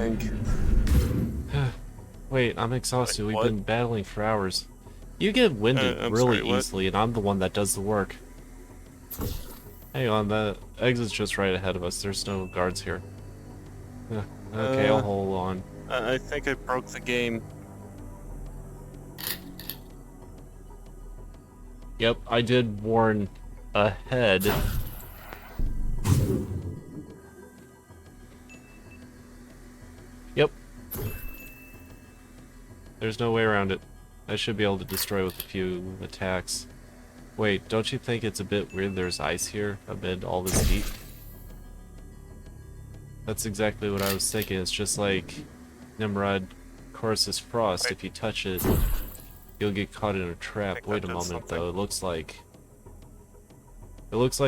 think. Wait, I'm exhausted. Wait, We've what? been battling for hours. You get winded I'm really sorry, what? easily, and I'm the one that does the work. Hang on, the exit's just right ahead of us. There's no guards here. Okay, I'll Uh, hold on. I think I broke the game. Yep, I did warn ahead. Yep. There's no way around it. I should be able to destroy with a few attacks. Wait, don't you think it's a bit weird there's ice here amid all this heat? That's exactly what I was thinking. It's just like Nimrod Chorus's Frost. Wait. If you touch it, you'll get caught in a I trap. think Wait that a did moment something. though, it looks like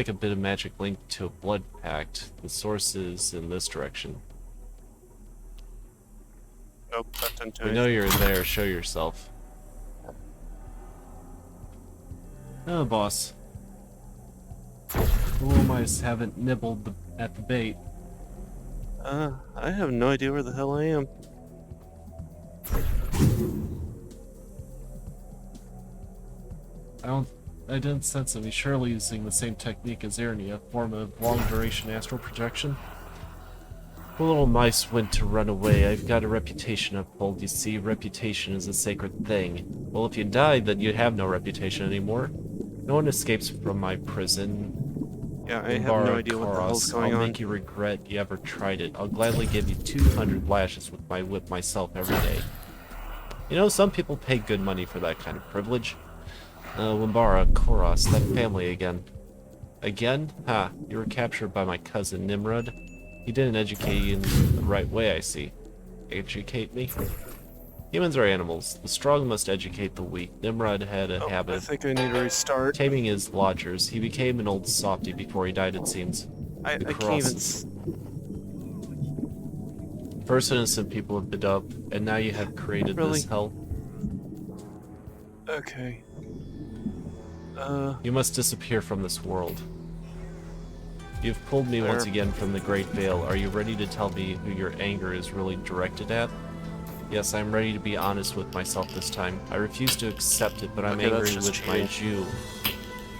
a bit of magic linked to a blood pact. The source is in this direction. Nope, that didn't do We know anything. you're there, show yourself. Oh, boss. The little mice haven't nibbled at the bait. I have no idea where the hell I am. I didn't sense him. He's surely using the same technique as Ernie, a form of long-duration astral projection. The little mice went to run away. I've got a reputation uphold. You see, reputation is a sacred thing. Well, if you die, then you have no reputation anymore. No one escapes from my prison. Yeah, I have no Umbara idea what the hell's Koros, going I'll on. make you regret you ever tried it. I'll gladly give you 200 lashes with my whip myself every day. You know, some people pay good money for that kind of privilege. Umbara Koros, that family again. Again? Ha, you were captured by my cousin Nimrod. He didn't educate you in the right way, I see. Educate me? Humans are animals. The strong must educate the weak. Nimrod had a Oh, habit I of think I need to restart. taming his lodgers. He became an old softy before he died, it seems. I The can't even. Korosses. First innocent people have been up, and now you have created Really? this hell. Okay. You must disappear from this world. You've pulled me once There. again from the Great Veil. Are you ready to tell me who your anger is really directed at? Yes, I'm ready to be honest with myself this time. I refuse to accept it, but I'm Okay, that's angry just with my cheating. Jew.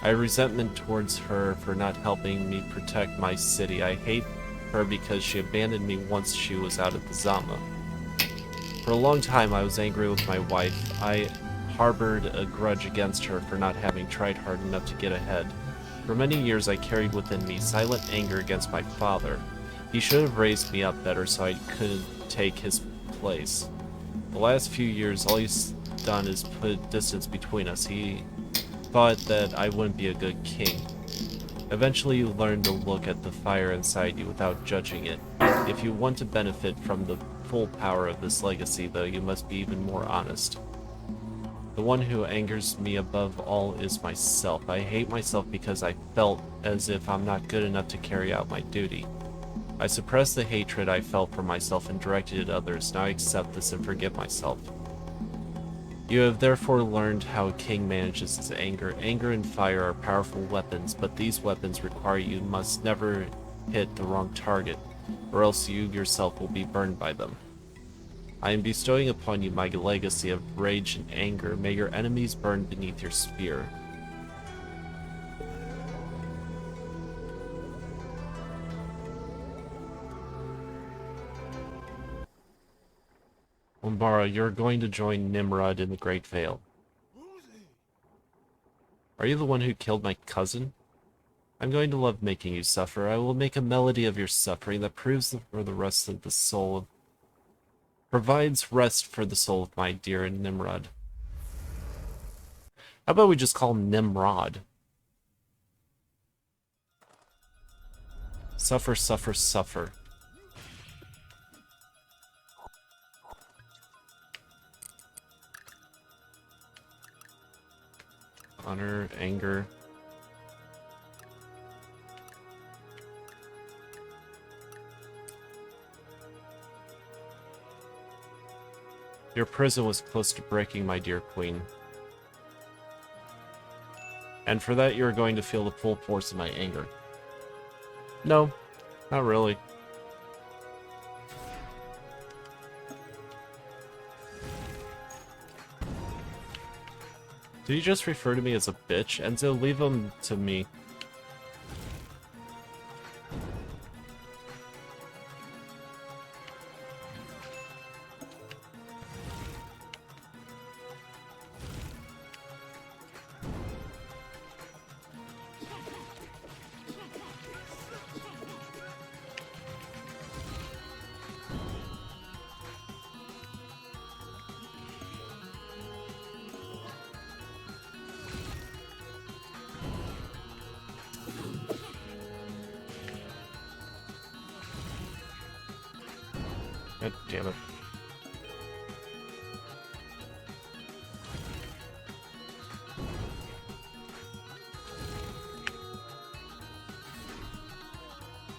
I have resentment towards her for not helping me protect my city. I hate her because she abandoned me once she was out of the Zama. For a long time, I was angry with my wife. I harbored a grudge against her for not having tried hard enough to get ahead. For many years, I carried within me silent anger against my father. He should have raised me up better so I couldn't take his place. The last few years, all he's done is put distance between us. He thought that I wouldn't be a good king. Eventually, you learn to look at the fire inside you without judging it. If you want to benefit from the full power of this legacy, though, you must be even more honest. The one who angers me above all is myself. I hate myself because I felt as if I'm not good enough to carry out my duty. I suppressed the hatred I felt for myself and directed it at others. Now I accept this and forgive myself. You have therefore learned how a king manages his anger. Anger and fire are powerful weapons, but these weapons require you must never hit the wrong target, or else you yourself will be burned by them. I am bestowing upon you my legacy of rage and anger. May your enemies burn beneath your spear. Umbara, you're going to join Nimrod in the Great Vale. Are you the one who killed my cousin? I'm going to love making you suffer. I will make a melody of your suffering that proves for the rest of the soul provides rest for the soul of my dear Nimrod. How about we just call him Nimrod? Suffer, suffer, suffer. Honor, anger. Your prison was close to breaking, my dear queen. And for that, you're going to feel the full force of my anger. No, not really. Did you just refer to me as a bitch? Enzo, leave him to me. God damn it.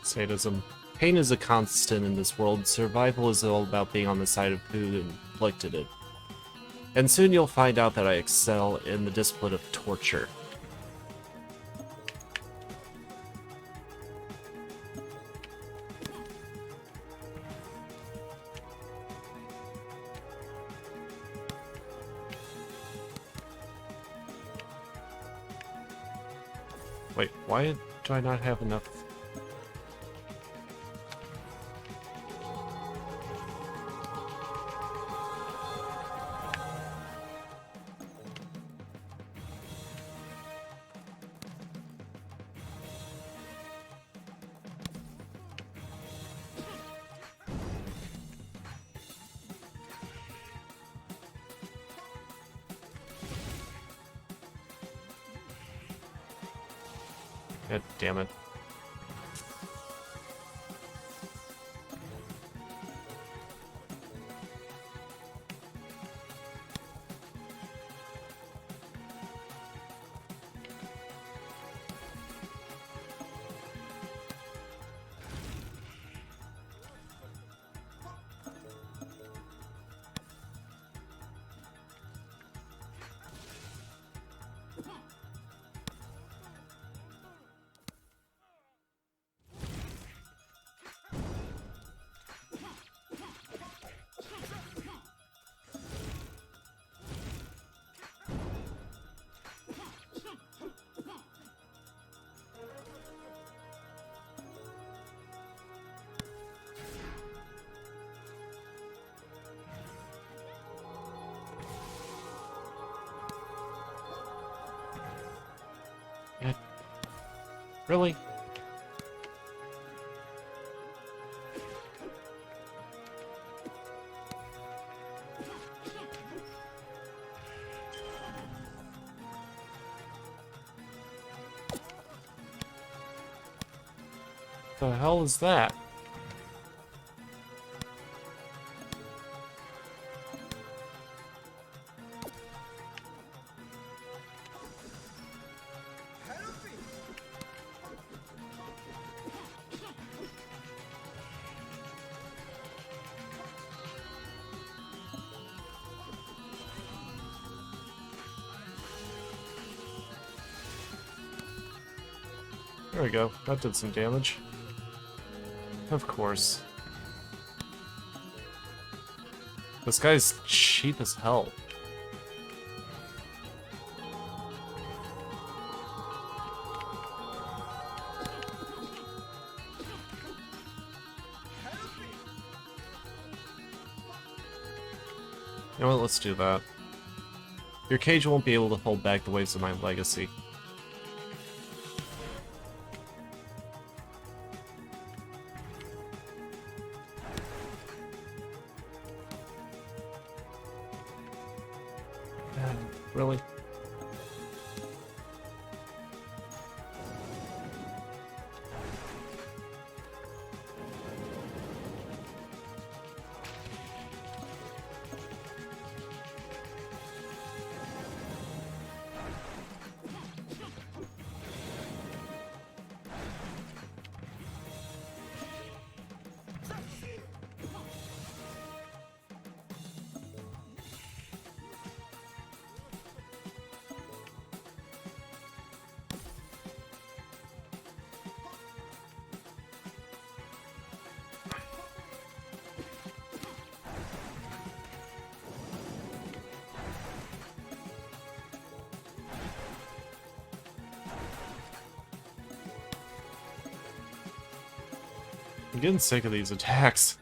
Sadism. Pain is a constant in this world. Survival is all about being on the side of who inflicted it. And soon you'll find out that I excel in the discipline of torture. Wait, why do I not have enough? God damn it. God. Really? The hell is that? There we go. That did some damage. Of course. This guy's cheap as hell. You know what, let's do that. Your cage won't be able to hold back the waves of my legacy. Really? getting sick of these attacks.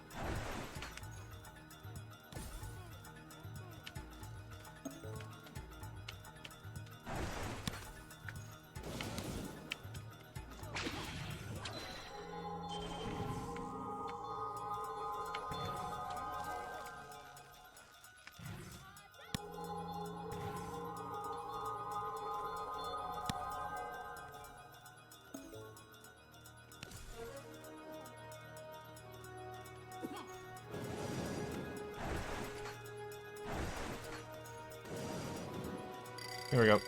There we go.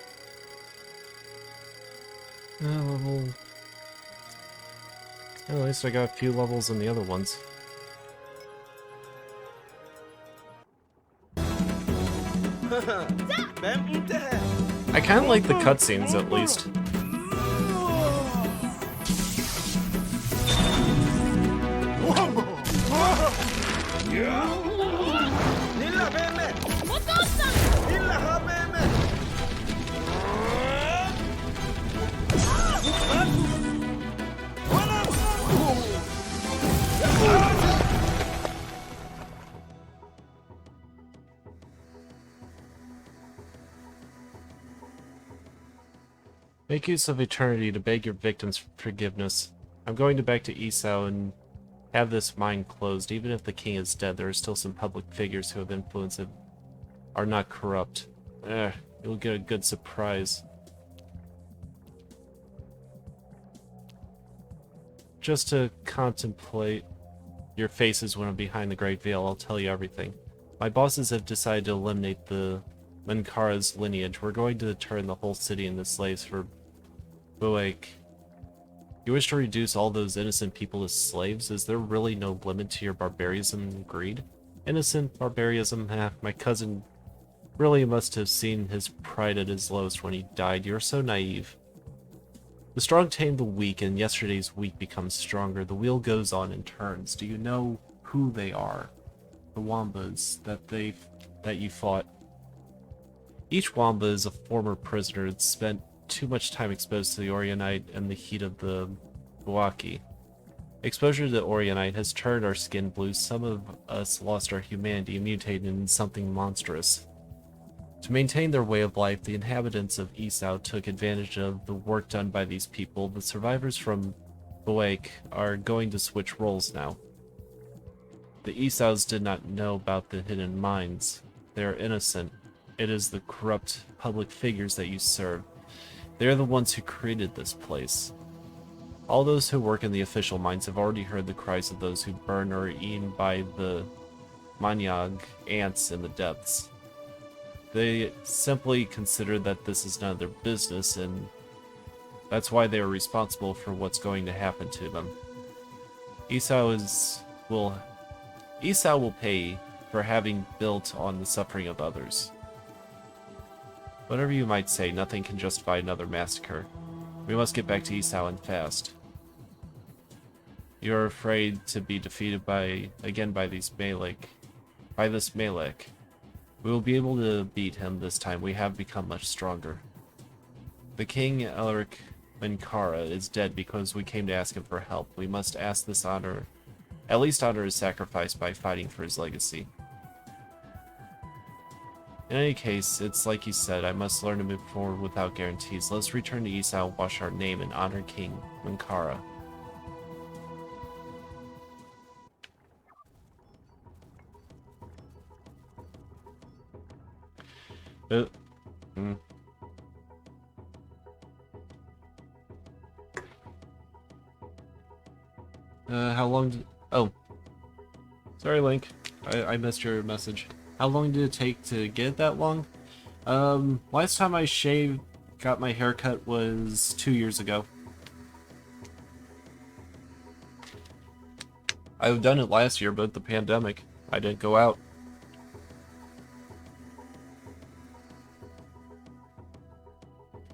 Level... At least I got a few levels in the other ones. I kind of like the cutscenes, at least. Make use of eternity to beg your victims for forgiveness. I'm going back to Esau and have this mine closed. Even if the king is dead, there are still some public figures who have influence and are not corrupt. You'll get a good surprise. Just to contemplate your faces when I'm behind the Great Veil, I'll tell you everything. My bosses have decided to eliminate the Mankara's lineage. We're going to turn the whole city into slaves for Buek. You wish to reduce all those innocent people to slaves? Is there really no limit to your barbarism and greed? Innocent barbarism? My cousin really must have seen his pride at his lowest when he died. You're so naive. The strong tame the weak, and yesterday's weak becomes stronger. The wheel goes on and turns. Do you know who they are? The Wambas that you fought. Each Wamba is a former prisoner that spent too much time exposed to the Aurionite and the heat of the Buaki. Exposure to the Aurionite has turned our skin blue. Some of us lost our humanity and mutated into something monstrous. To maintain their way of life, the inhabitants of Esau took advantage of the work done by these people. The survivors from Buek are going to switch roles now. The Esau's did not know about the hidden mines. They are innocent. It is the corrupt public figures that you serve. They are the ones who created this place. All those who work in the official mines have already heard the cries of those who burn or are eaten by the Manyag ants in the depths. They simply consider that this is none of their business, and that's why they are responsible for what's going to happen to them. Esau will pay for having built on the suffering of others. Whatever you might say, nothing can justify another massacre. We must get back to Esau and fast. You are afraid to be defeated by this Malek. We will be able to beat him this time. We have become much stronger. The king Elric Mankara is dead because we came to ask him for help. We must at least honor his sacrifice by fighting for his legacy. In any case, it's like you said, I must learn to move forward without guarantees. Let's return to Esau, wash our name, and honor King Mankara. How long did... Oh. Sorry, Link. I missed your message. How long did it take to get it that long? Last time I got my haircut was 2 years ago. I've done it last year, but the pandemic, I didn't go out.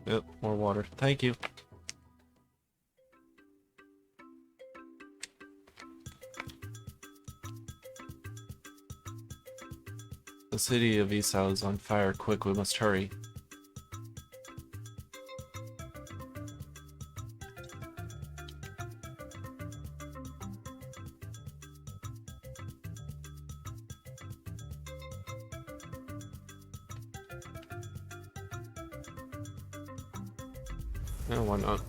Yep, more water. Thank you. The city of Esau is on fire. Quick, we must hurry. Yeah, why not?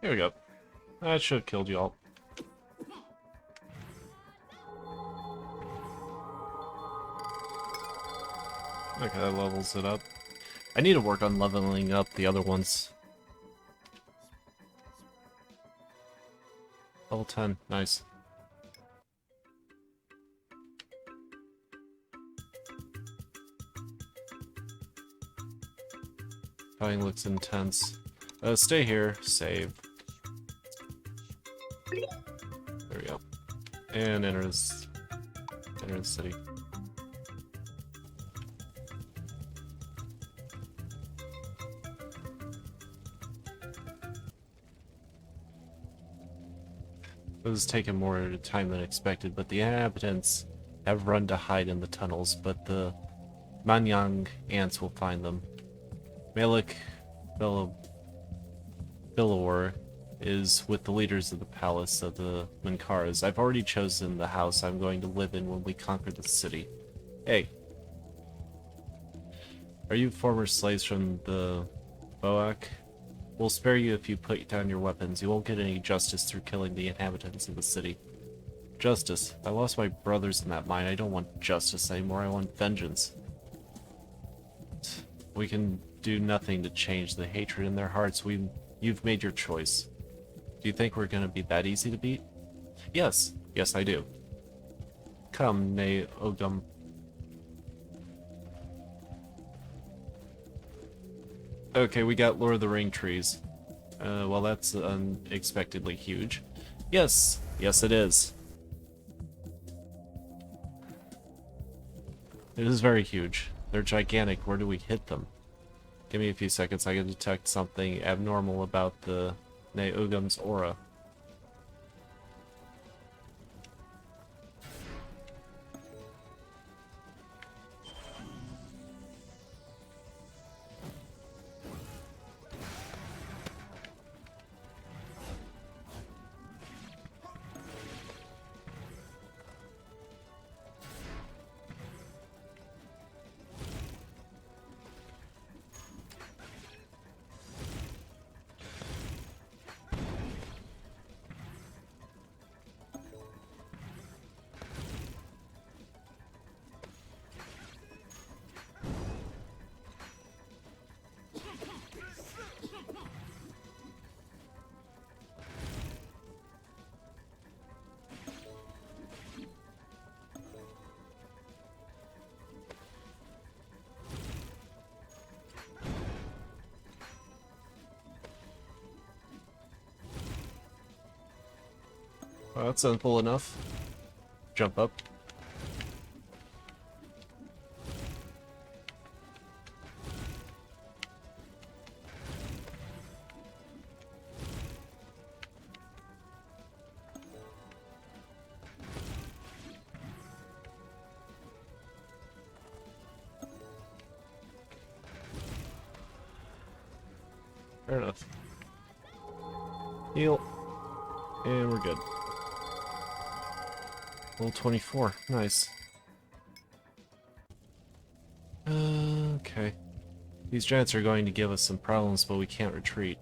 Here we go. That should have killed you all. Okay, that levels it up. I need to work on leveling up the other ones. Level 10, nice. Fighting looks intense. Stay here, save. There we go. And enter the city. This has taken more time than expected, but the inhabitants have run to hide in the tunnels, but the Manyang ants will find them. Malik Bilawar is with the leaders of the palace of the Mankaras. I've already chosen the house I'm going to live in when we conquer the city. Hey. Are you former slaves from the Boak? We'll spare you if you put down your weapons. You won't get any justice through killing the inhabitants of the city. Justice? I lost my brothers in that mine. I don't want justice anymore. I want vengeance. We can do nothing to change the hatred in their hearts. You've made your choice. Do you think we're gonna be that easy to beat? Yes. Yes, I do. Come, Ne Ogum. Okay, we got Lord of the Ring trees. Well, that's unexpectedly huge. Yes. Yes, it is. It is very huge. They're gigantic. Where do we hit them? Give me a few seconds. I can detect something abnormal about the Ne Ogum's aura. Well, that's simple enough. Jump up. Fair enough. Heal. And we're good. Level 24. Nice. Okay. These giants are going to give us some problems, but we can't retreat.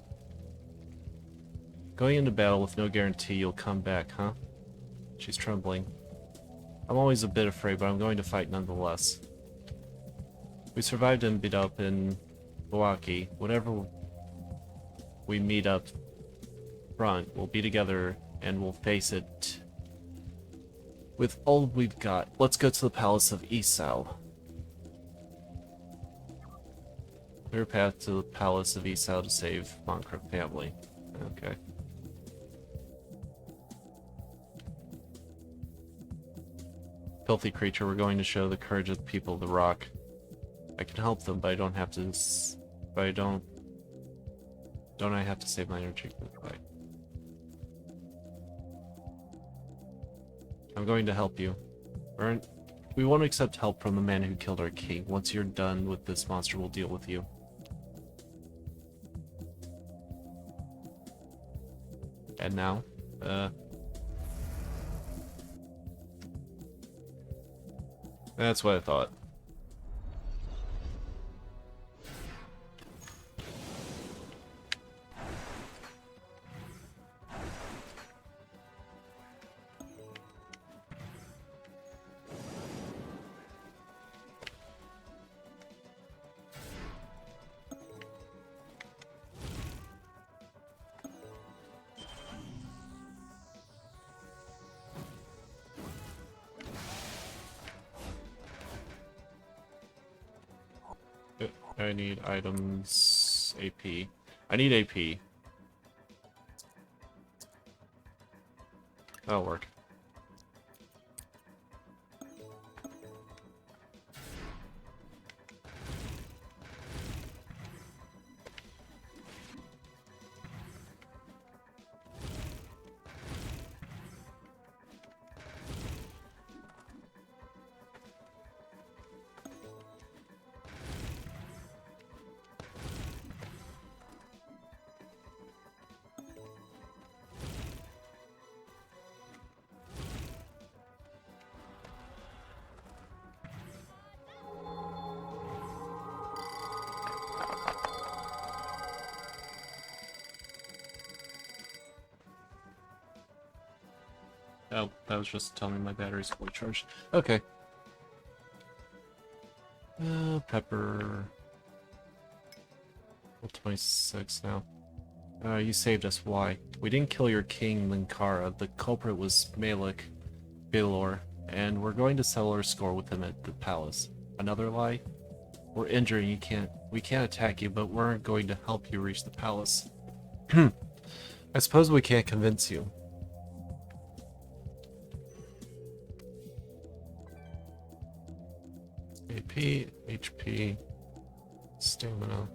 Going into battle with no guarantee you'll come back, huh? She's trembling. I'm always a bit afraid, but I'm going to fight nonetheless. We survived and beat up in Milwaukee. Whatever we meet up front, we'll be together and we'll face it with all we've got. Let's go to the Palace of Esau. Clear path to the Palace of Esau to save Moncrief family. Okay. Filthy creature, we're going to show the courage of the people of the rock. I can help them, but I don't have to. But I don't. Don't I have to save my energy for the fight? I'm going to help you. We won't accept help from the man who killed our king. Once you're done with this monster, we'll deal with you. And now, that's what I thought. I need items, AP. I need AP. That'll work. Oh, that was just telling me my battery's fully charged. Okay. Pepper. Level 26 now. You saved us. Why? We didn't kill your king, Linkara. The culprit was Malik Baylor, and we're going to settle our score with him at the palace. Another lie? We're injured and we can't attack you, but we're going to help you reach the palace. I suppose we can't convince you. AP, HP, stamina.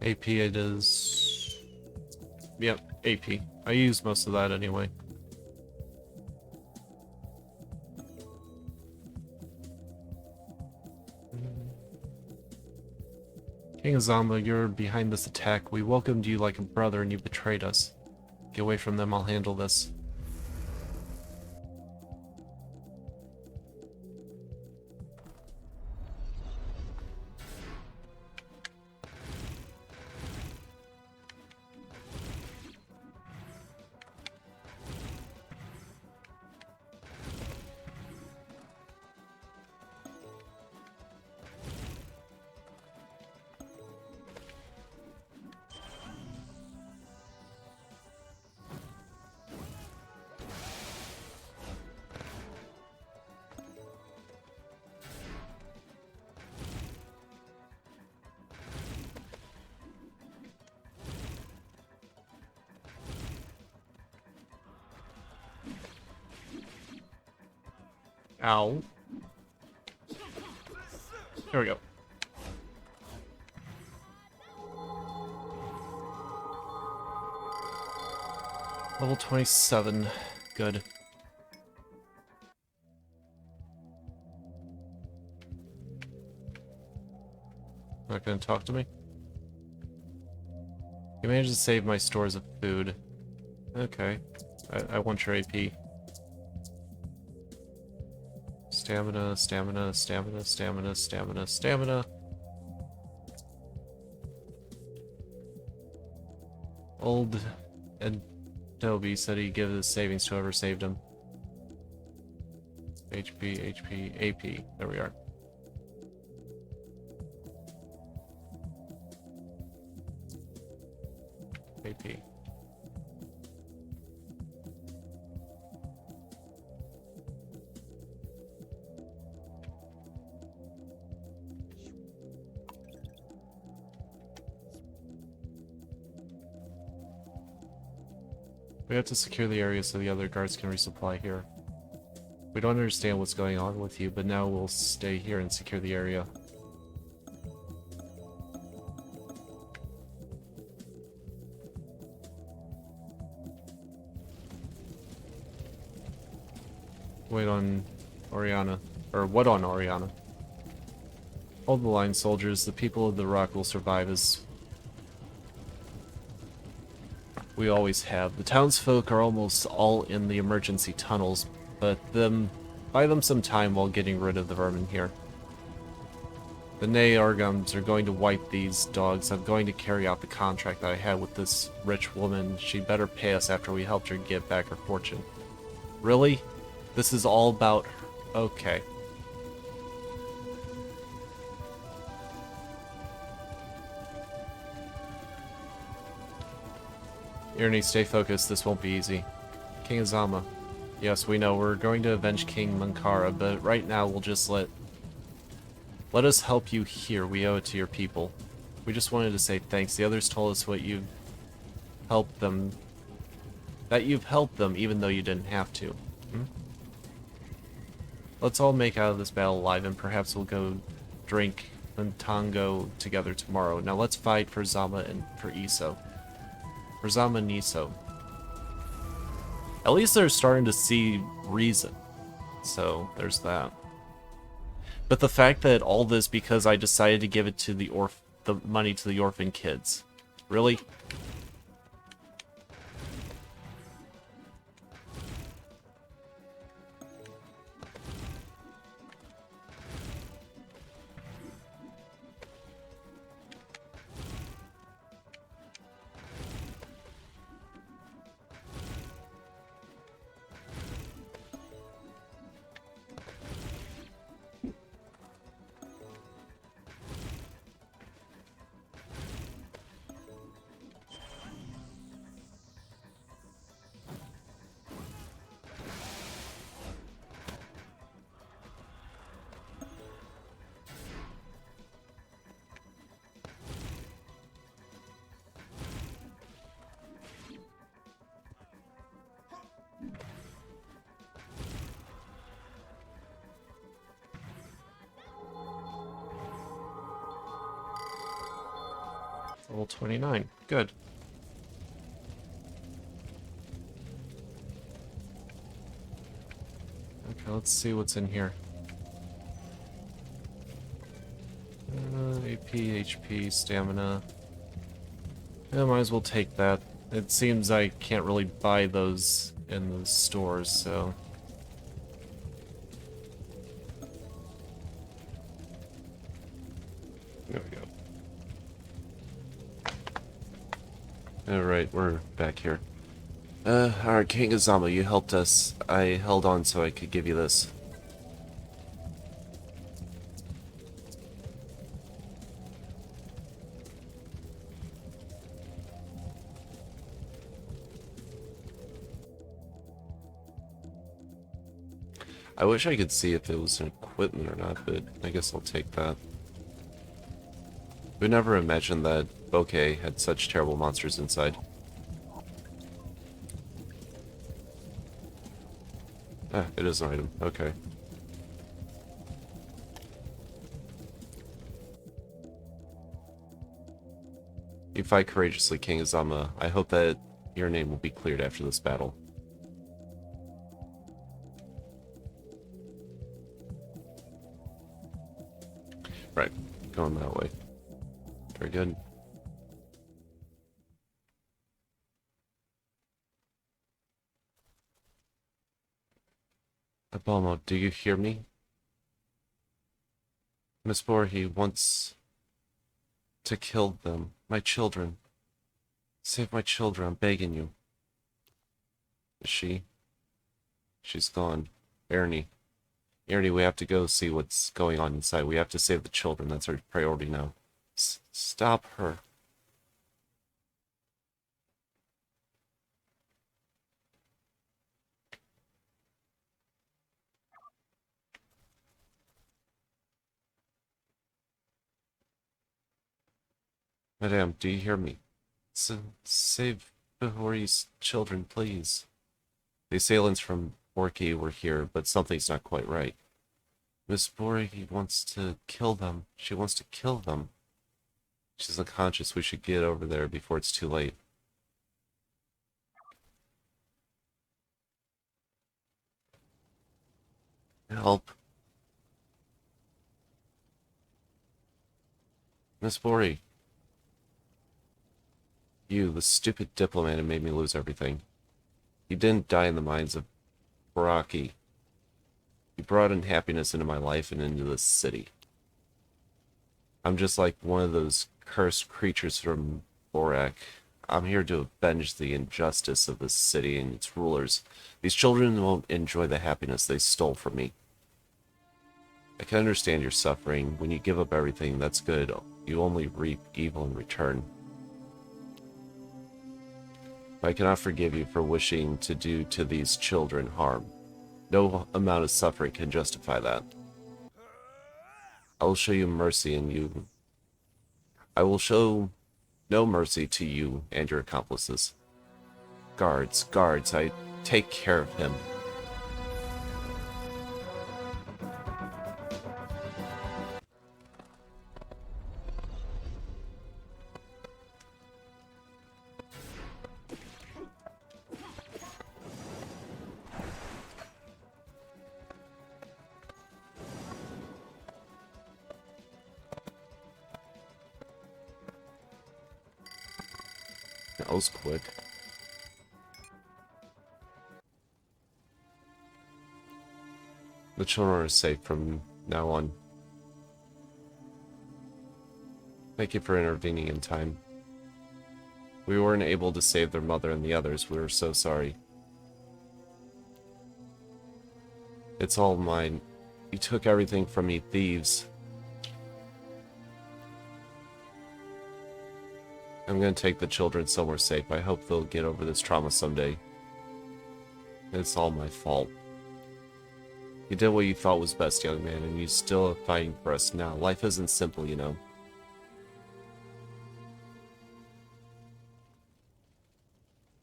AP it is. Yep, AP. I use most of that anyway. King Azamba, you're behind this attack. We welcomed you like a brother and you betrayed us. Get away from them, I'll handle this. Ow. Here we go. Level 27. Good. Not gonna talk to me? You managed to save my stores of food. Okay. I want your AP. Stamina, stamina, stamina, stamina, stamina, stamina. Old Adobe said he'd give his savings to whoever saved him. HP, HP, AP. There we are. AP. We have to secure the area so the other guards can resupply here. We don't understand what's going on with you, but now we'll stay here and secure the area. Wait on Oriana. Or what on Oriana? Hold the line, soldiers. The people of the rock will survive as we always have. The townsfolk are almost all in the emergency tunnels, but buy them some time while getting rid of the vermin here. The Argums are going to wipe these dogs. I'm going to carry out the contract that I had with this rich woman. She'd better pay us after we helped her get back her fortune. Really? This is all about her. Okay. Irni, stay focused. This won't be easy. King Azama. Yes, we know. We're going to avenge King Mankara, but right now we'll just let us help you here. We owe it to your people. We just wanted to say thanks. The others told us what you've helped them. That you've helped them even though you didn't have to. Let's all make out of this battle alive, and perhaps we'll go drink Tango together tomorrow. Now let's fight for Zama and for Iso. For Zama and Iso. At least they're starting to see reason. So, there's that. But the fact that all this because I decided to give it to the money to the orphan kids. Really? Level 29. Good. Okay, let's see what's in here. AP, HP, stamina. Yeah, might as well take that. It seems I can't really buy those in the stores, so... There we go. Alright, we're back here. Alright, King Azama, you helped us. I held on so I could give you this. I wish I could see if it was an equipment or not, but I guess I'll take that. We never imagined that Bokeh had such terrible monsters inside. Ah, it is an item. Okay. You fight courageously, King Azama. I hope that your name will be cleared after this battle. Right, going that way. Very good. Abomo, do you hear me? Miss Borhi wants to kill them. My children. Save my children, I'm begging you. Is she? She's gone. Ernie. Ernie, we have to go see what's going on inside. We have to save the children. That's our priority now. Stop her. Madame, do you hear me? Save Bahori's children, please. The assailants from Orky were here, but something's not quite right. Miss Bori wants to kill them. She wants to kill them. She's unconscious. We should get over there before it's too late. Help. Miss Bori. You, the stupid diplomat who made me lose everything. You didn't die in the mines of Baraki. You brought in happiness into my life and into this city. I'm just like one of those cursed creatures from Borak. I'm here to avenge the injustice of this city and its rulers. These children won't enjoy the happiness they stole from me. I can understand your suffering. When you give up everything, that's good. You only reap evil in return. I cannot forgive you for wishing to do to these children harm. No amount of suffering can justify that. I will show you mercy and you. I will show no mercy to you and your accomplices. Guards, I take care of him. That was quick. The children are safe from now on. Thank you for intervening in time. We weren't able to save their mother and the others. We were so sorry. It's all mine. You took everything from me, thieves. I'm gonna take the children somewhere safe. I hope they'll get over this trauma someday. It's all my fault. You did what you thought was best, young man, and you still are fighting for us now. Life isn't simple, you know.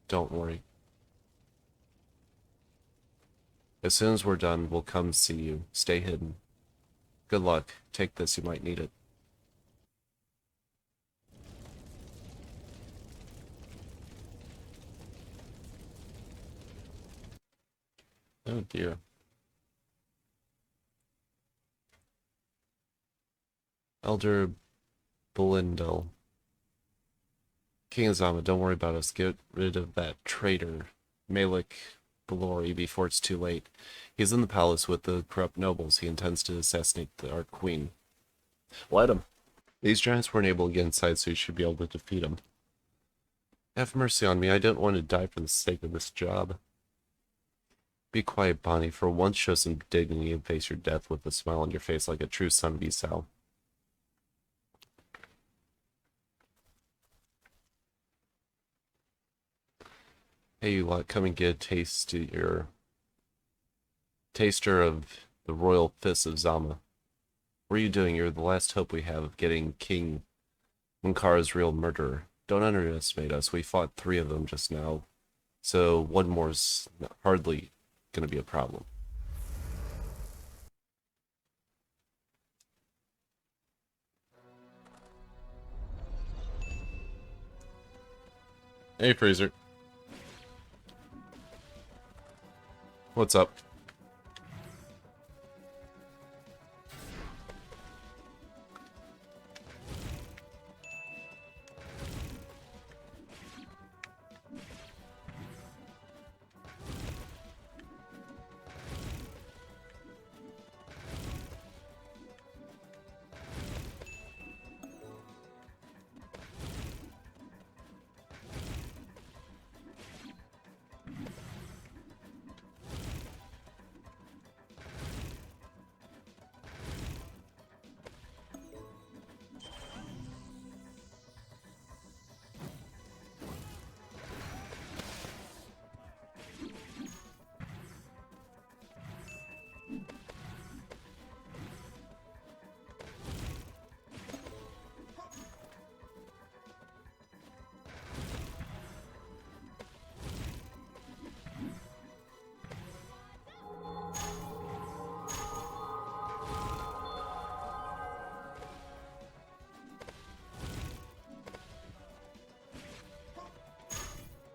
Don't worry. As soon as we're done, we'll come see you. Stay hidden. Good luck. Take this, you might need it. Oh dear. Elder Belindel. King Azama, don't worry about us. Get rid of that traitor, Malik Balori, before it's too late. He's in the palace with the corrupt nobles. He intends to assassinate our queen. Let him. These giants weren't able to get inside, so you should be able to defeat him. Have mercy on me. I don't want to die for the sake of this job. Be quiet, Bonnie. For once, show some dignity and face your death with a smile on your face like a true son of Esau. Hey, you lot, come and get a taster of the royal fists of Zama. What are you doing? You're the last hope we have of getting King Munkara's real murderer. Don't underestimate us. We fought 3 of them just now, so one more's hardly gonna be a problem. Hey, Fraser. What's up?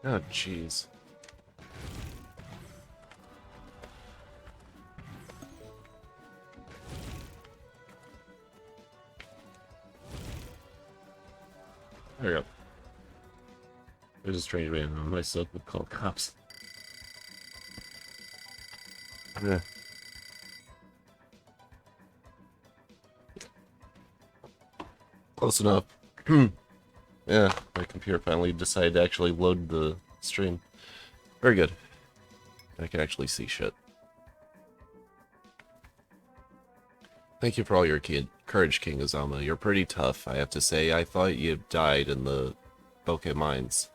Oh, jeez. There we go. There's a strange man on my silk would call cops. Yeah. Close enough. Yeah, my computer finally decided to actually load the stream. Very good. I can actually see shit. Thank you for all your courage, King Azama. You're pretty tough, I have to say. I thought you died in the Bokeh mines.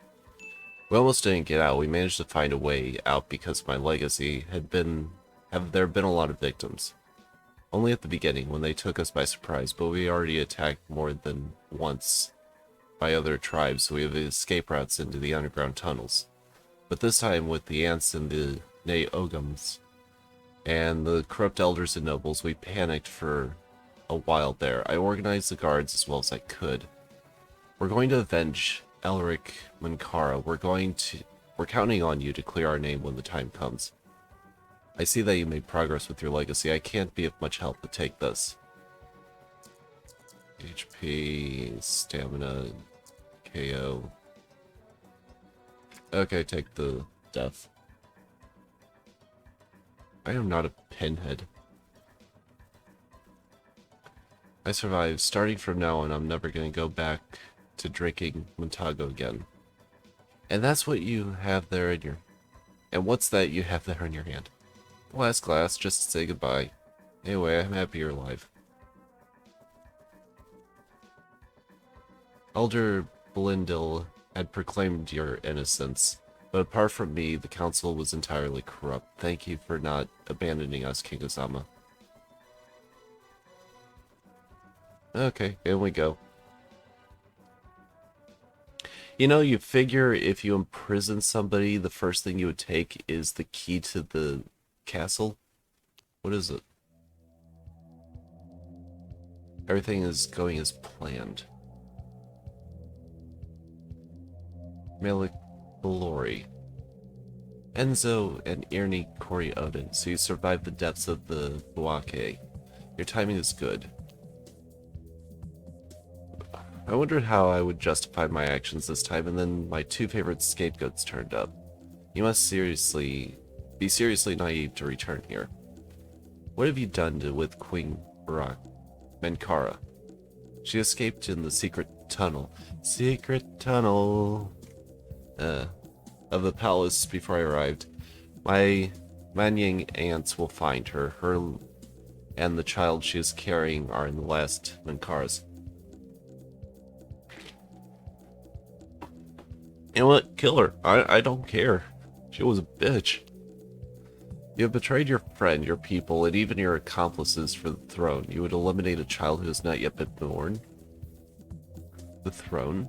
We almost didn't get out. We managed to find a way out because of my legacy there been a lot of victims. Only at the beginning, when they took us by surprise, but we already attacked more than once by other tribes, so we have escape routes into the underground tunnels. But this time, with the ants and the Neogums, and the corrupt elders and nobles, we panicked for a while there. I organized the guards as well as I could. We're going to avenge Elric Mankara. We're counting on you to clear our name when the time comes. I see that you made progress with your legacy. I can't be of much help, but take this. HP, stamina, KO. Okay, take the death. I am not a pinhead. I survived. Starting from now on, I'm never going to go back to drinking Montago again. And that's what you have there in your... And what's that you have there in your hand? Last glass, just to say goodbye. Anyway, I'm happy you're alive. Elder Belindil had proclaimed your innocence, but apart from me, the council was entirely corrupt. Thank you for not abandoning us, King Azama. Okay, in we go. You know, you figure if you imprison somebody, the first thing you would take is the key to the castle? What is it? Everything is going as planned. Malik Balori. Enzo and Irni Kori Odan, so you survived the depths of the Buake. Your timing is good. I wondered how I would justify my actions this time, and then my two favorite scapegoats turned up. You must be seriously naive to return here. What have you done with Queen Mankara? She escaped in the secret tunnel. Secret tunnel. Of the palace before I arrived. My Manying ants will find her. Her and the child she is carrying are in the last Mankaras. You know what? Kill her. I don't care. She was a bitch. You have betrayed your friend, your people, and even your accomplices for the throne. You would eliminate a child who has not yet been born? The throne?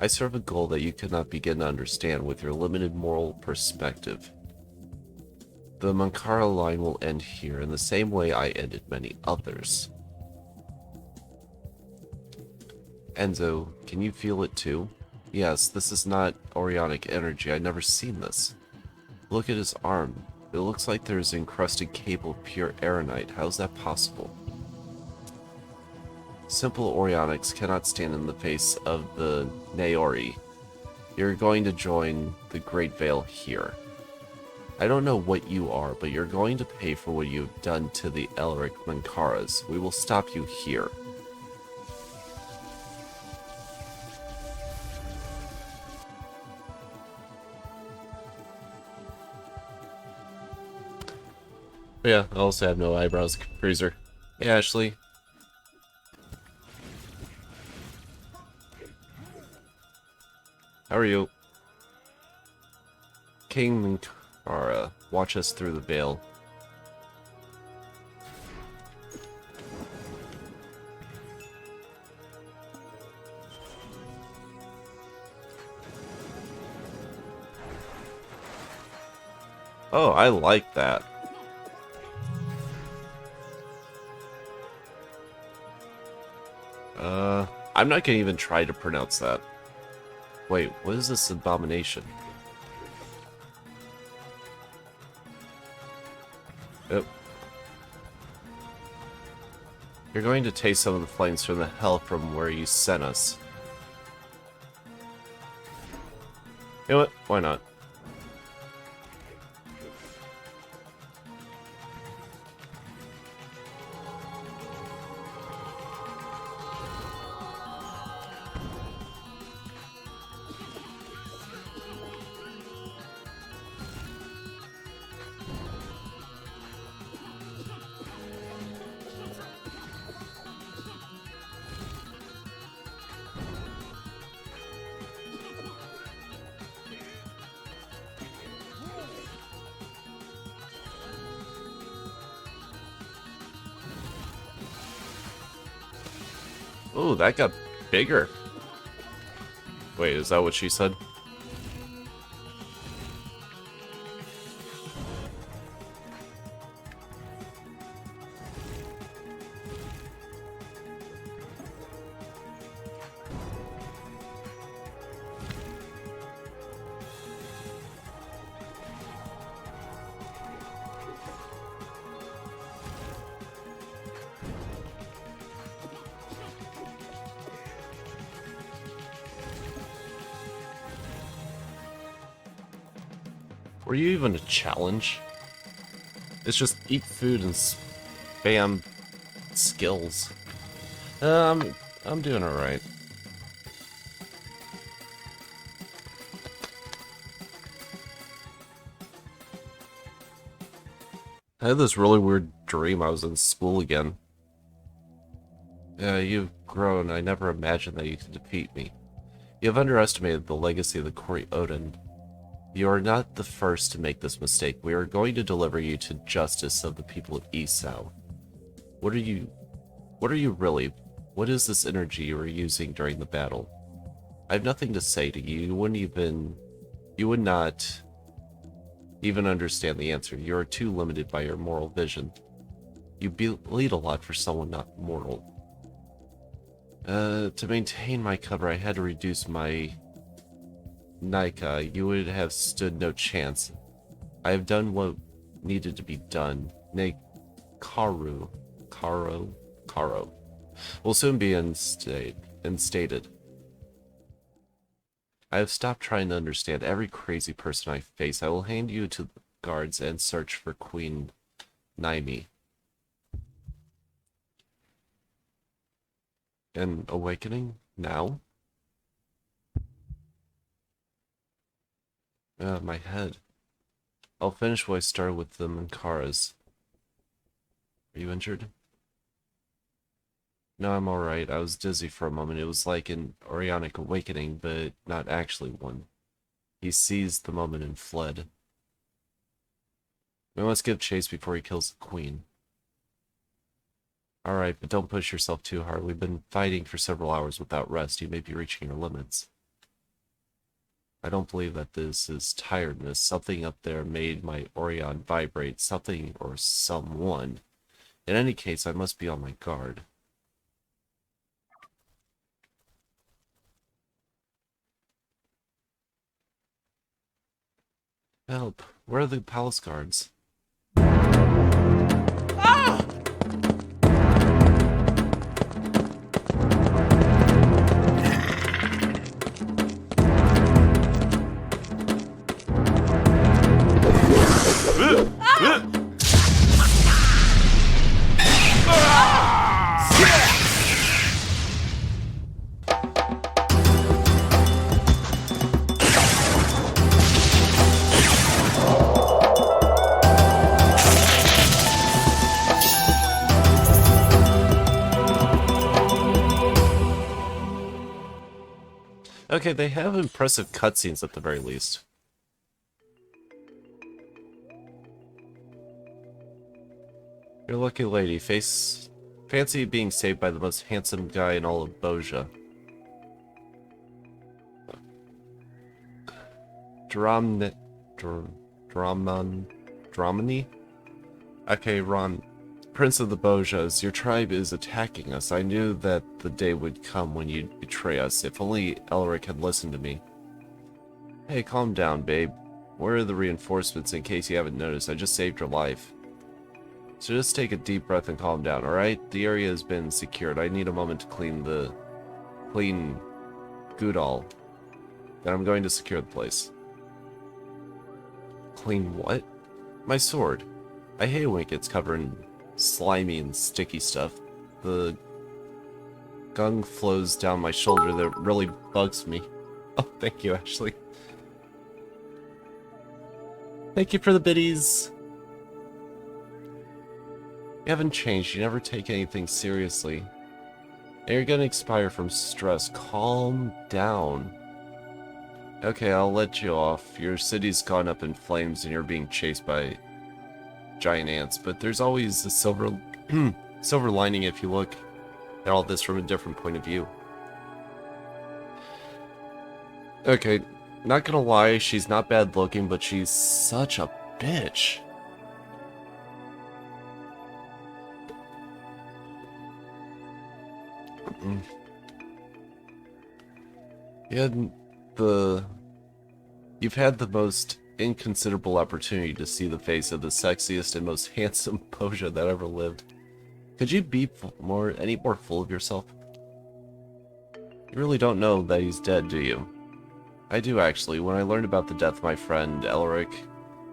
I serve a goal that you cannot begin to understand with your limited moral perspective. The Mankara line will end here, in the same way I ended many others. Enzo, can you feel it too? Yes, this is not Aurionic energy. I've never seen this. Look at his arm. It looks like there's an encrusted cable of pure aeronite. How is that possible? Simple Aurionics cannot stand in the face of the Naori. You're going to join the Great Veil here. I don't know what you are, but you're going to pay for what you've done to the Elric Mankaras. We will stop you here. But yeah, I also have no eyebrows, Freezer. Hey, Ashley. How are you? King Mankara, watch us through the veil. Oh, I like that. I'm not gonna even try to pronounce that. Wait, what is this abomination? Yep. You're going to taste some of the flames from the hell from where you sent us. You know what? Why not? Oh, that got bigger. Wait, is that what she said? Were you even a challenge? It's just eat food and spam skills. I'm doing alright. I had this really weird dream I was in school again. Yeah, you've grown. I never imagined that you could defeat me. You have underestimated the legacy of the Kori Odan. You are not the first to make this mistake. We are going to deliver you to justice of the people of Esau. What are you really? What is this energy you were using during the battle? I have nothing to say to you. You would not even understand the answer. You are too limited by your moral vision. You bleed a lot for someone not mortal. To maintain my cover, I had to reduce my Nika. You would have stood no chance. I have done what needed to be done. Nay, Karo will soon be instated. I have stopped trying to understand every crazy person I face. I will hand you to the guards and search for Queen Naimi. An awakening? Now? My head. I'll finish what I started with the Mankaras. Are you injured? No, I'm alright. I was dizzy for a moment. It was like an Aurionic awakening, but not actually one. He seized the moment and fled. We must give chase before he kills the queen. Alright, but don't push yourself too hard. We've been fighting for several hours without rest. You may be reaching your limits. I don't believe that this is tiredness. Something up there made my Aurion vibrate. Something or someone. In any case, I must be on my guard. Help. Where are the palace guards? Okay, they have impressive cutscenes at the very least. You're a lucky lady. Fancy being saved by the most handsome guy in all of Boja. Dramani? Okay, Ron. Prince of the Bojas, your tribe is attacking us. I knew that the day would come when you'd betray us. If only Elric had listened to me. Hey, calm down, babe. Where are the reinforcements in case you haven't noticed? I just saved your life. So just take a deep breath and calm down, alright? The area has been secured. I need a moment to clean Goodall. Then I'm going to secure the place. Clean what? My sword. I hate when it gets covered in slimy and sticky stuff. The gunk flows down my shoulder that really bugs me. Oh, thank you, Ashley. Thank you for the biddies. You haven't changed. You never take anything seriously. And you're gonna expire from stress. Calm down. Okay, I'll let you off. Your city's gone up in flames and you're being chased by giant ants, but there's always a silver silver lining if you look at all this from a different point of view. Okay, not gonna lie, she's not bad looking, but she's such a bitch. You've had the most inconsiderable opportunity to see the face of the sexiest and most handsome Poja that ever lived. Could you be any more full of yourself? You really don't know that he's dead, do you? I do actually. When I learned about the death of my friend Elric,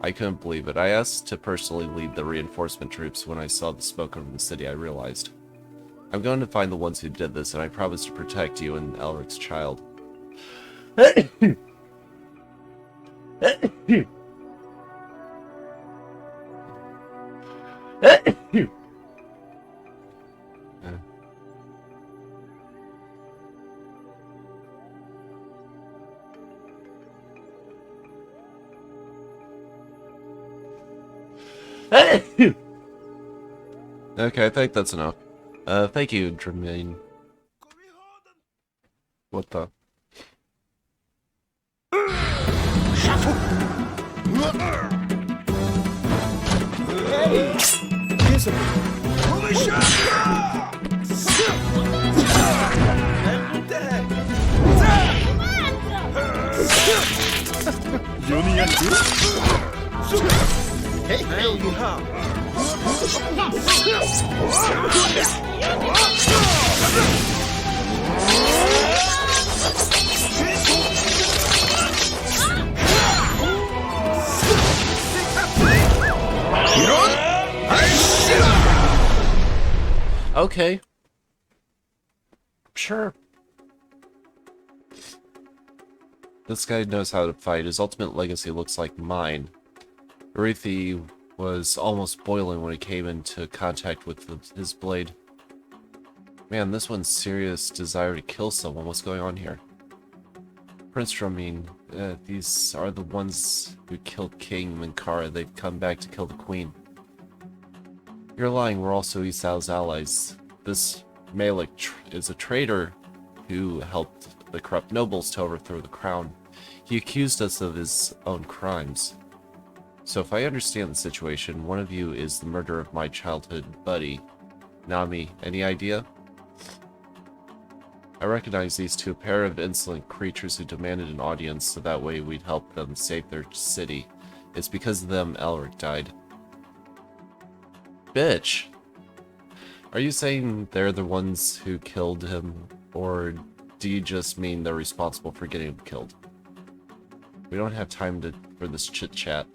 I couldn't believe it. I asked to personally lead the reinforcement troops. When I saw the smoke over the city, I realized. I'm going to find the ones who did this, and I promise to protect you and Elric's child. Okay, I think that's enough. Thank you, Jermaine. What the? Hey! Here's a... Hey, hey, Okay. Sure. This guy knows how to fight. His ultimate legacy looks like mine. Ruthie was almost boiling when he came into contact with his blade. Man, this one's serious desire to kill someone. What's going on here? Prince Ramin, these are the ones who killed King Minkara. They've come back to kill the Queen. You're lying, we're also Isau's allies. This Malik is a traitor who helped the corrupt nobles to overthrow the crown. He accused us of his own crimes. So if I understand the situation, one of you is the murderer of my childhood buddy, Nami. Any idea? I recognize these two, a pair of insolent creatures who demanded an audience so that way we'd help them save their city. It's because of them Elric died. Bitch! Are you saying they're the ones who killed him, or do you just mean they're responsible for getting him killed? We don't have time for this chit-chat.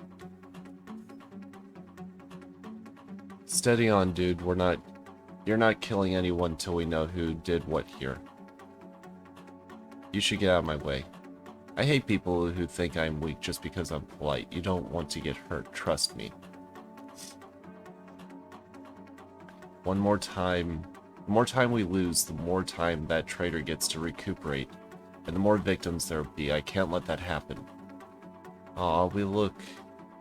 Steady on, dude. You're not killing anyone till we know who did what here. You should get out of my way. I hate people who think I'm weak just because I'm polite. You don't want to get hurt, trust me. One more time. The more time we lose, the more time that traitor gets to recuperate. And the more victims there will be. I can't let that happen. Aw, we look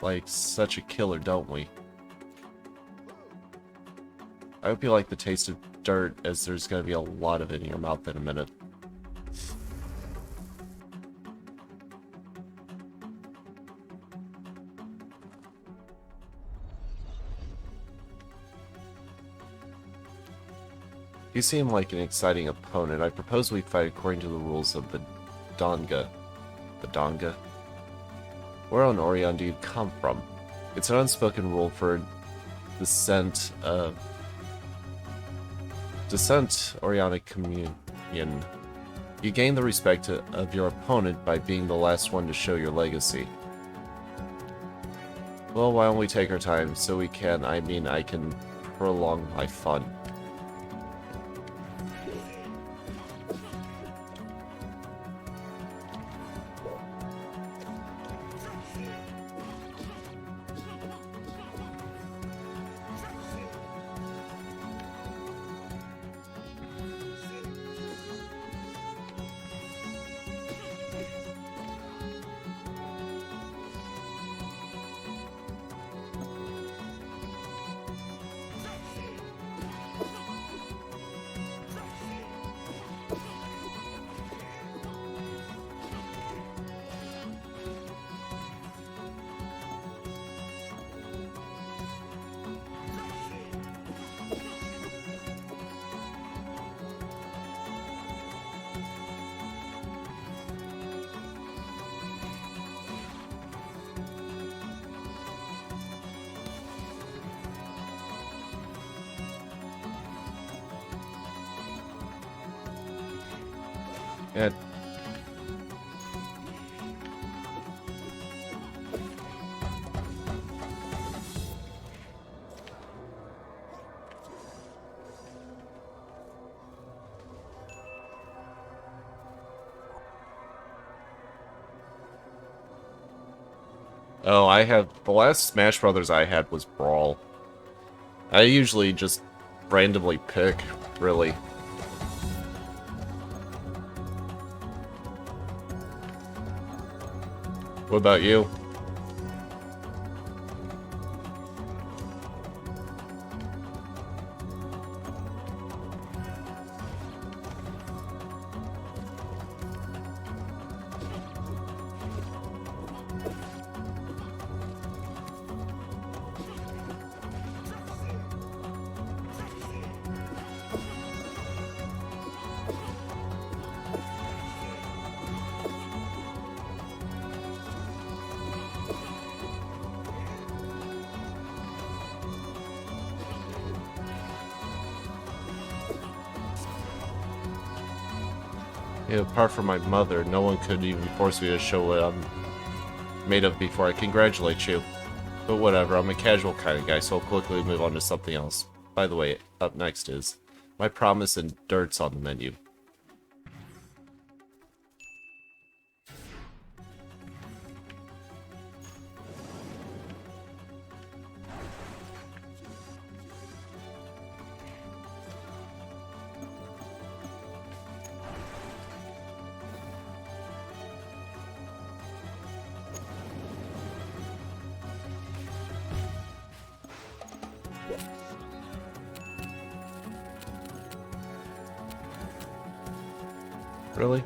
like such a killer, don't we? I hope you like the taste of dirt, as there's gonna be a lot of it in your mouth in a minute. You seem like an exciting opponent. I propose we fight according to the rules of the Donga. The Donga? Where on Aurion do you come from? It's an unspoken rule for Descent Orionic Communion. You gain the respect of your opponent by being the last one to show your legacy. Well, why don't we take our time so we can, I can prolong my fun. Yeah. Oh, the last Smash Brothers I had was Brawl. I usually just randomly pick, really. What about you? Yeah, apart from my mother, no one could even force me to show what I'm made of before I congratulate you. But whatever, I'm a casual kind of guy, so I'll quickly move on to something else. By the way, up next is My Promise and Dirt's on the menu. Really?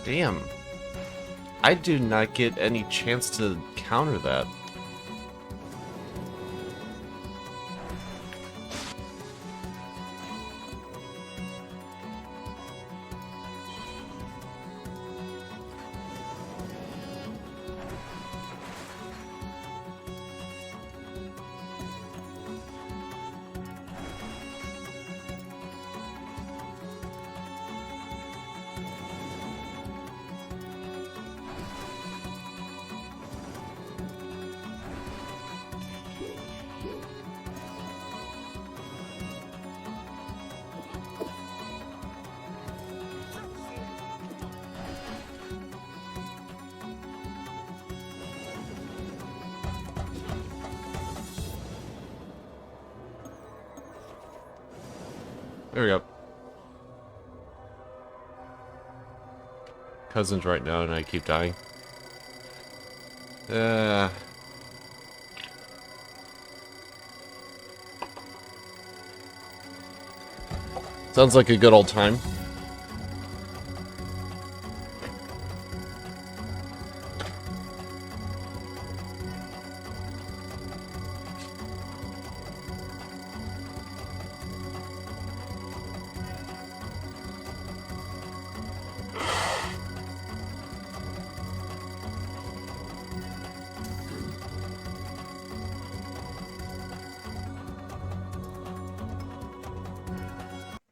Damn. I do not get any chance to counter that. There we go. Cousin's right now and I keep dying. Sounds like a good old time.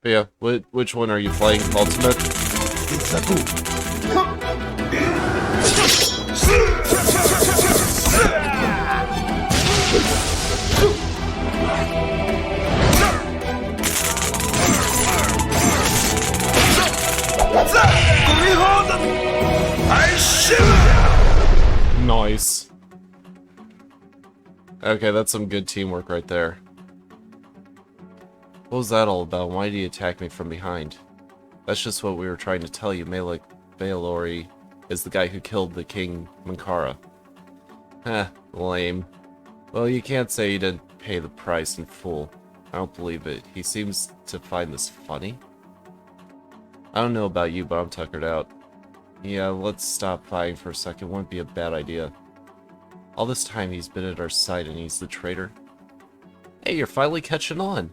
But yeah, which one are you playing? Ultimate? Nice. Okay, that's some good teamwork right there. What was that all about? Why did he attack me from behind? That's just what we were trying to tell you. Malik Baelori is the guy who killed the King Mankara. Heh, lame. Well, you can't say he didn't pay the price in full. I don't believe it. He seems to find this funny. I don't know about you, but I'm tuckered out. Yeah, let's stop fighting for a second. Wouldn't be a bad idea. All this time he's been at our side and he's the traitor. Hey, you're finally catching on.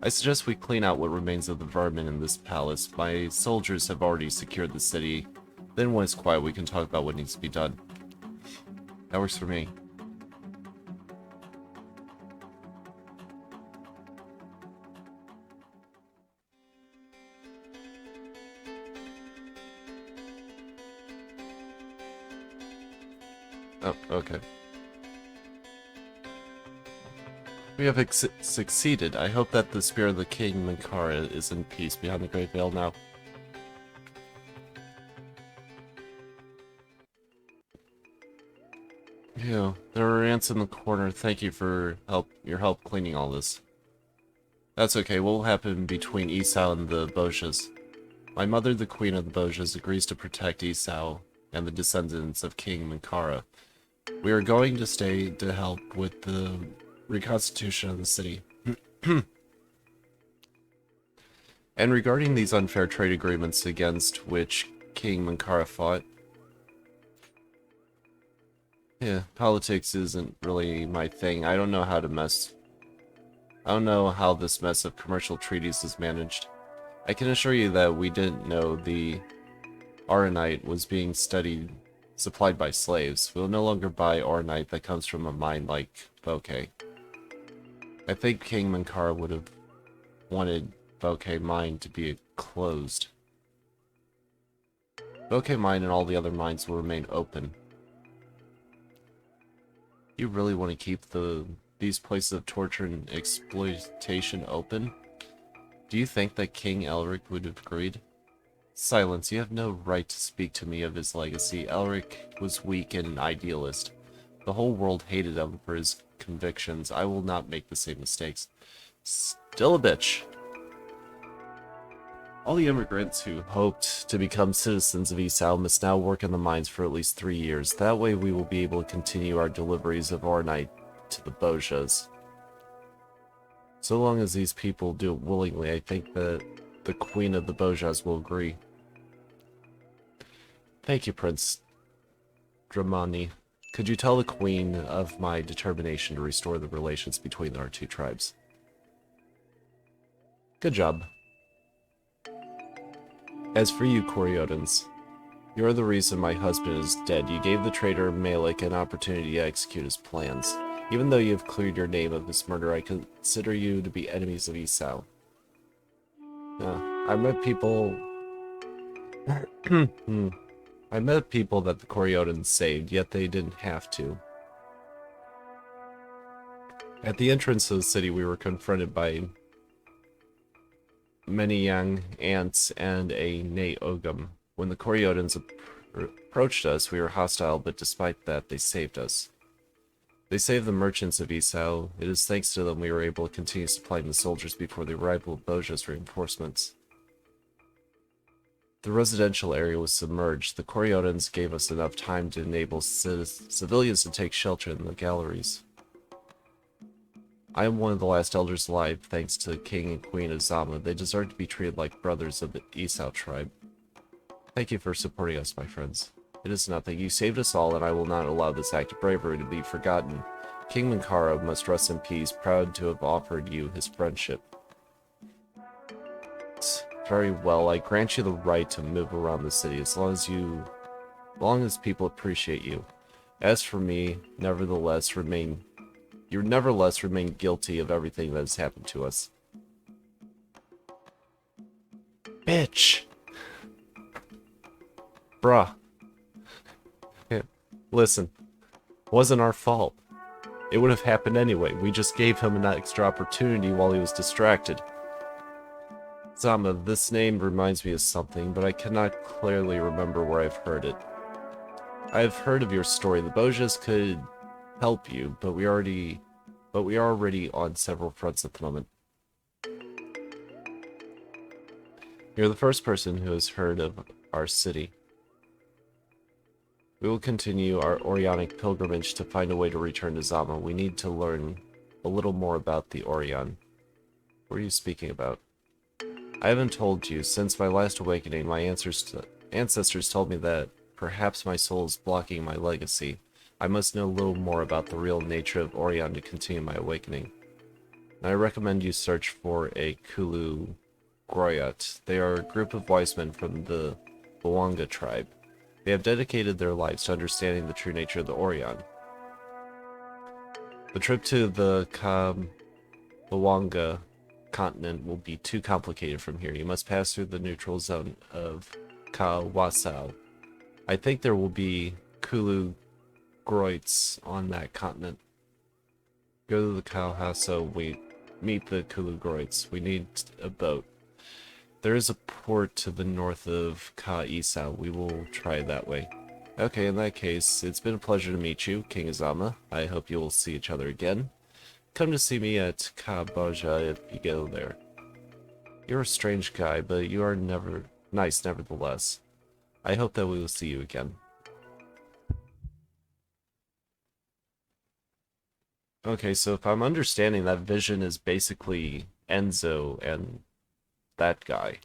I suggest we clean out what remains of the vermin in this palace. My soldiers have already secured the city. Then when it's quiet, we can talk about what needs to be done. That works for me. Oh, okay. We have succeeded. I hope that the spirit of the King Mankara is in peace behind the Great Veil now. Yeah, there are ants in the corner. Thank you for your help cleaning all this. That's okay. What will happen between Isao and the Bojas? My mother, the Queen of the Bojas, agrees to protect Isao and the descendants of King Mankara. We are going to stay to help with the reconstitution of the city. And regarding these unfair trade agreements against which King Mankara fought, yeah, politics isn't really my thing. I don't know how this mess of commercial treaties is managed. I can assure you that we didn't know the Aurion was being supplied by slaves. We'll no longer buy Aurion that comes from a mine like Bokeh. I think King Mankara would have wanted Bokeh Mine to be closed. Bokeh Mine and all the other mines will remain open. You really want to keep these places of torture and exploitation open? Do you think that King Elric would have agreed? Silence, you have no right to speak to me of his legacy. Elric was weak and an idealist. The whole world hated him for his convictions. I will not make the same mistakes. Still a bitch. All the immigrants who hoped to become citizens of Isao must now work in the mines for at least 3 years. That way we will be able to continue our deliveries of Aurion to the Bojas. So long as these people do it willingly, I think that the Queen of the Bojas will agree. Thank you, Prince Dramani. Could you tell the Queen of my determination to restore the relations between our two tribes? Good job. As for you, Kori Odans, you're the reason my husband is dead. You gave the traitor Malik an opportunity to execute his plans. Even though you have cleared your name of this murder, I consider you to be enemies of Isao. I met people... I met people that the Kori Odans saved, yet they didn't have to. At the entrance of the city, we were confronted by many young ants and a Nate Ogum. When the Kori Odans approached us, we were hostile, but despite that, they saved us. They saved the merchants of Isao. It is thanks to them we were able to continue supplying the soldiers before the arrival of Boja's reinforcements. The residential area was submerged. The Kori Odans gave us enough time to enable civilians to take shelter in the galleries. I am one of the last elders alive, thanks to the King and Queen of Zama. They deserve to be treated like brothers of the Isao tribe. Thank you for supporting us, my friends. It is nothing. You saved us all, and I will not allow this act of bravery to be forgotten. King Mankara must rest in peace, proud to have offered you his friendship. Very well, I grant you the right to move around the city, as long as people appreciate you. As for me, you nevertheless remain guilty of everything that has happened to us. bitch! Bruh. Yeah, listen, it wasn't our fault. It would have happened anyway. We just gave him an extra opportunity while he was distracted. Zama, this name reminds me of something, but I cannot clearly remember where I've heard it. I've heard of your story. The Bojas could help you, but we are already on several fronts at the moment. You're the first person who has heard of our city. We will continue our Aurionic pilgrimage to find a way to return to Zama. We need to learn a little more about the Aurion. What are you speaking about? I haven't told you. Since my last awakening, my ancestors told me that perhaps my soul is blocking my legacy. I must know a little more about the real nature of Aurion to continue my awakening. And I recommend you search for a Kulu Groyat. They are a group of wise men from the Bawanga tribe. They have dedicated their lives to understanding the true nature of the Aurion. The trip to the Bawanga continent will be too complicated from here. You must pass through the neutral zone of Kawasao. I think there will be Kulu Groits on that continent. Go to the Kawasao, we meet the Kulu Groits. We need a boat. There is a port to the north of Ka-Isao. We will try it that way. Okay, in that case, it's been a pleasure to meet you, King Azama. I hope you will see each other again. Come to see me at Kaboja if you go there. You're a strange guy, but you are nice nevertheless. I hope that we will see you again. Okay, so if I'm understanding, that vision is basically Enzo and that guy.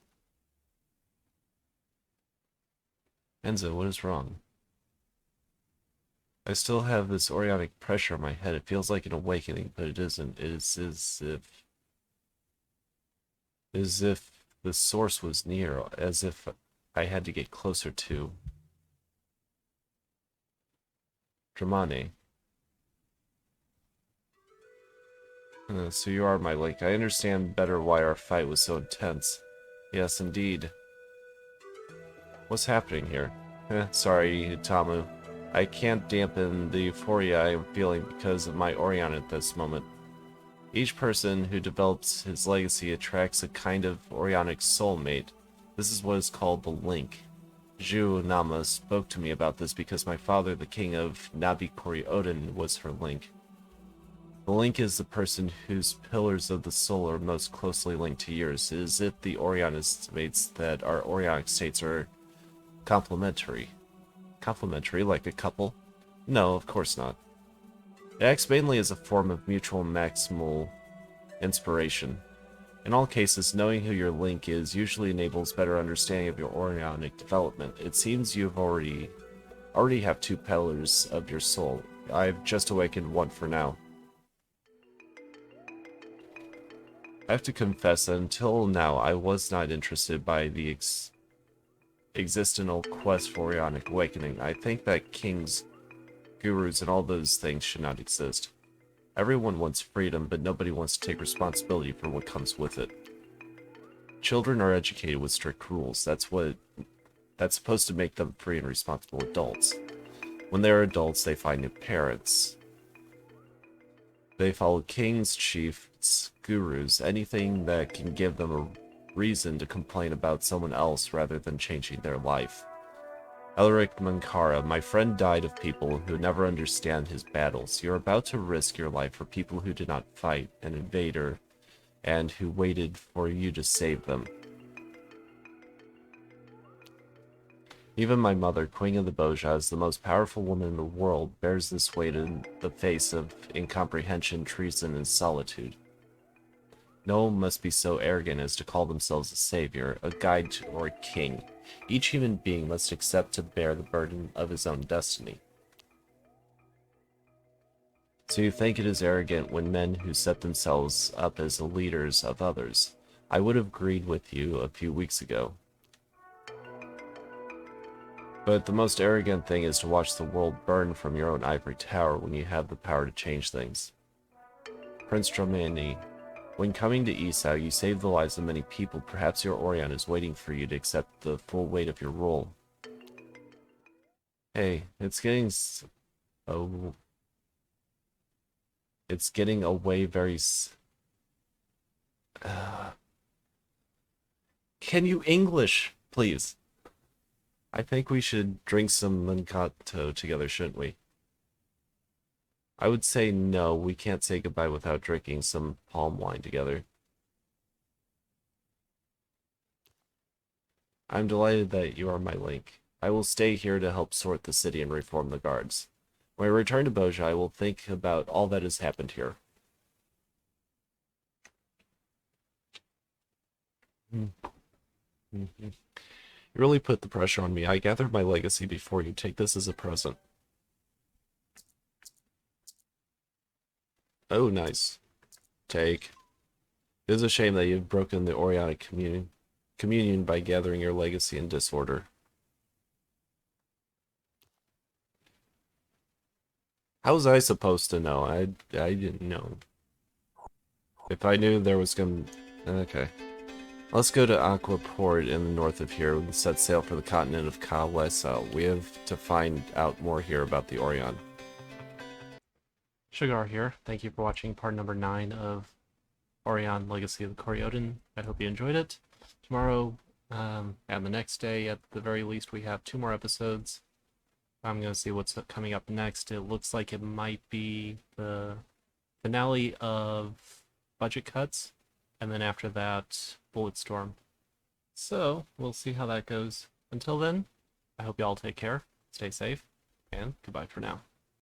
Enzo, what is wrong? I still have this Aurionic pressure on my head. It feels like an awakening, but it isn't. It is as if the source was near, as if I had to get closer to Dramane. So you are my link. I understand better why our fight was so intense. Yes, indeed. What's happening here? Sorry, Tamu. I can't dampen the euphoria I am feeling because of my Aurion at this moment. Each person who develops his legacy attracts a kind of Aurionic soulmate. This is what is called the link. Zhu Nama spoke to me about this because my father, the king of Nabi Kori Odan, was her link. The link is the person whose pillars of the soul are most closely linked to yours. It is if the Aurion estimates that our Aurionic states are complementary. Complementary, like a couple? No, of course not. It acts mainly as a form of mutual maximal inspiration. In all cases, knowing who your link is usually enables better understanding of your Aurionic development. It seems you already have two pillars of your soul. I've just awakened one for now. I have to confess that until now, I was not interested by the existential quest for Aurionic awakening. I think that kings, gurus, and all those things should not exist. Everyone wants freedom, but nobody wants to take responsibility for what comes with it. Children are educated with strict rules. That's supposed to make them free and responsible adults. When they are adults, they find new parents. They follow kings, chiefs, gurus, anything that can give them a reason to complain about someone else rather than changing their life. Elric Mankara, my friend died of people who never understand his battles. You're about to risk your life for people who did not fight, an invader, and who waited for you to save them. Even my mother, Queen of the Bojas, the most powerful woman in the world, bears this weight in the face of incomprehension, treason, and solitude. No one must be so arrogant as to call themselves a savior, a guide, or a king. Each human being must accept to bear the burden of his own destiny. So you think it is arrogant when men who set themselves up as the leaders of others. I would have agreed with you a few weeks ago. But the most arrogant thing is to watch the world burn from your own ivory tower when you have the power to change things. Prince Dramani, When coming to Isao, you saved the lives of many people. Perhaps your Aurion is waiting for you to accept the full weight of your role. Hey, oh, it's getting away very Can you English, please? I think we should drink some Mankato together, shouldn't we? I would say no, we can't say goodbye without drinking some palm wine together. I'm delighted that you are my link. I will stay here to help sort the city and reform the guards. When I return to Boja, I will think about all that has happened here. You really put the pressure on me. I gathered my legacy before you. Take this as a present. Oh, nice. Take. It is a shame that you've broken the Orionic communion by gathering your legacy in disorder. How was I supposed to know? I didn't know. If I knew there was gonna... Okay. Let's go to Aqua Port in the north of here and set sail for the continent of Kawesa. We have to find out more here about the Aurion. Shagar here. Thank you for watching part number 9 of Aurion Legacy of the Kori Odan. I hope you enjoyed it. Tomorrow, and the next day, at the very least, we have 2 more episodes. I'm going to see what's coming up next. It looks like it might be the finale of Budget Cuts, and then after that, Bulletstorm. So, we'll see how that goes. Until then, I hope you all take care, stay safe, and goodbye for now.